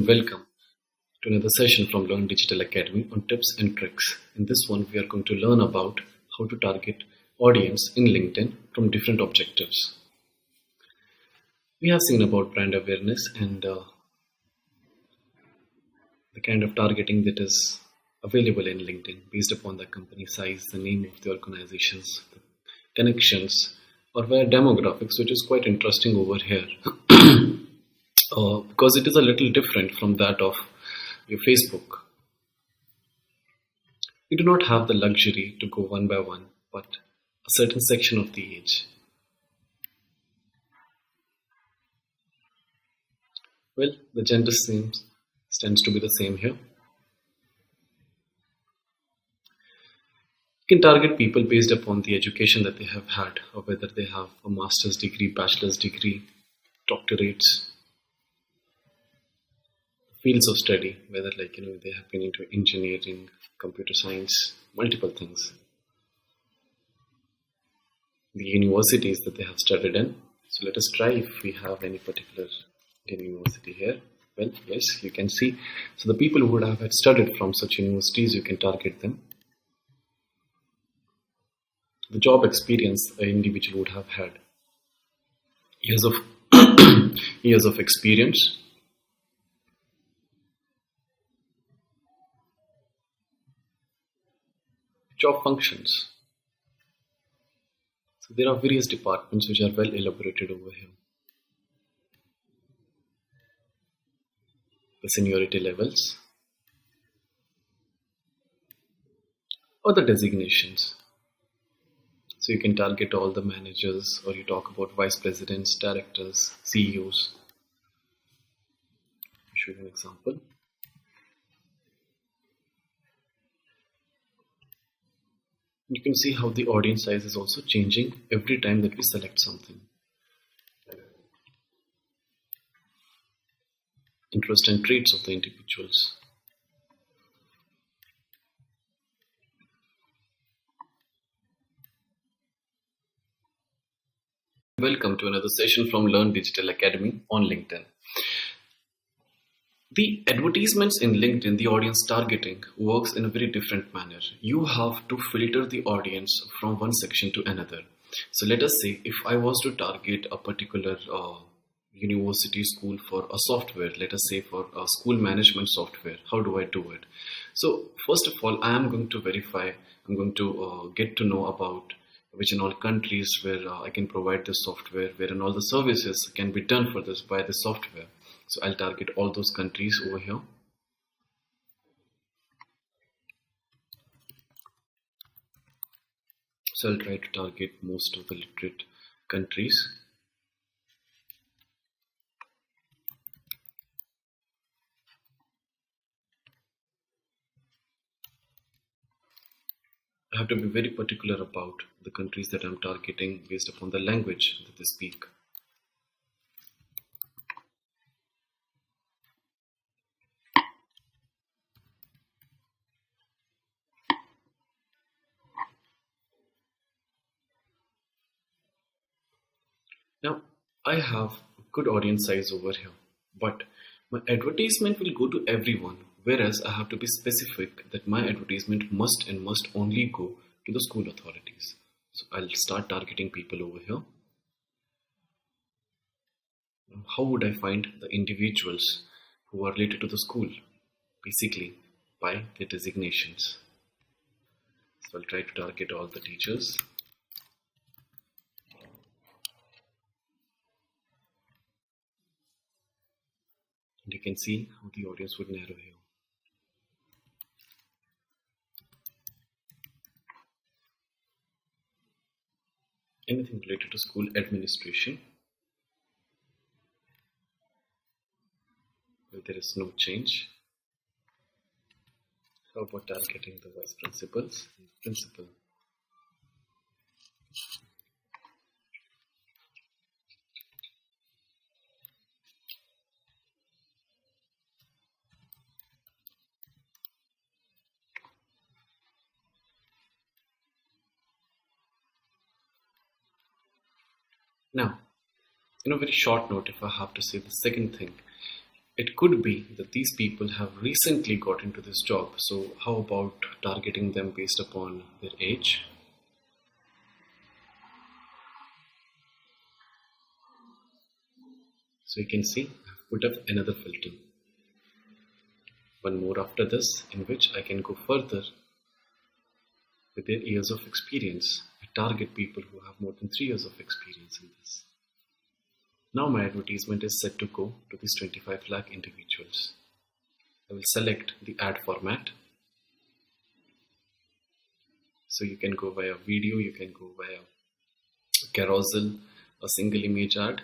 welcome to another session from Learn Digital Academy on tips and tricks. In this one, we are going to learn about how to target audience in LinkedIn from different objectives. We have seen about brand awareness and the kind of targeting that is available in LinkedIn based upon the company size, the name of the organizations, the connections, or via demographics, which is quite interesting over here. Because it is a little different from that of your Facebook. You do not have the luxury to go one by one, but a certain section of the age. Well, the gender tends to be the same here. You can target people based upon the education that they have had, or whether they have a master's degree, bachelor's degree, doctorates, fields of study, whether they have been into engineering, computer science, multiple things. The universities that they have studied in. So let us try if we have any particular university here. Well, yes, you can see. So the people who would have had studied from such universities, you can target them. The job experience an individual would have had. Years of experience. Job functions. So there are various departments which are well elaborated over here. The seniority levels or the designations. So you can target all the managers, or you talk about vice presidents, directors, CEOs. I'll show you an example. You can see how the audience size is also changing every time that we select something. Interest and traits of the individuals. Welcome to another session from Learn Digital Academy on LinkedIn. The advertisements in LinkedIn, the audience targeting, works in a very different manner. You have to filter the audience from one section to another. So let us say if I was to target a particular university school for a software, let us say for a school management software, how do I do it? So first of all, I am going to verify, I'm going to get to know about which in all countries where I can provide this software, where in all the services can be done for this by the software. So I'll target all those countries over here. So I'll try to target most of the literate countries. I have to be very particular about the countries that I'm targeting based upon the language that they speak. Now, I have a good audience size over here, but my advertisement will go to everyone, whereas I have to be specific that my advertisement must only go to the school authorities. So I'll start targeting people over here. Now, how would I find the individuals who are related to the school? Basically, by their designations. So I'll try to target all the teachers. And you can see how the audience would narrow here. Anything related to school administration. Well, there is no change. How about targeting the vice principals and principal? Now, in a very short note, if I have to say the second thing, It could be that these people have recently got into this job, so how about targeting them based upon their age? So you can see I've put up another filter, one more after this, in which I can go further with their years of experience. I target people who have more than 3 years of experience in this. Now my advertisement is set to go to these 25 lakh individuals. I will select the ad format. So you can go via video, you can go via carousel, a single image ad,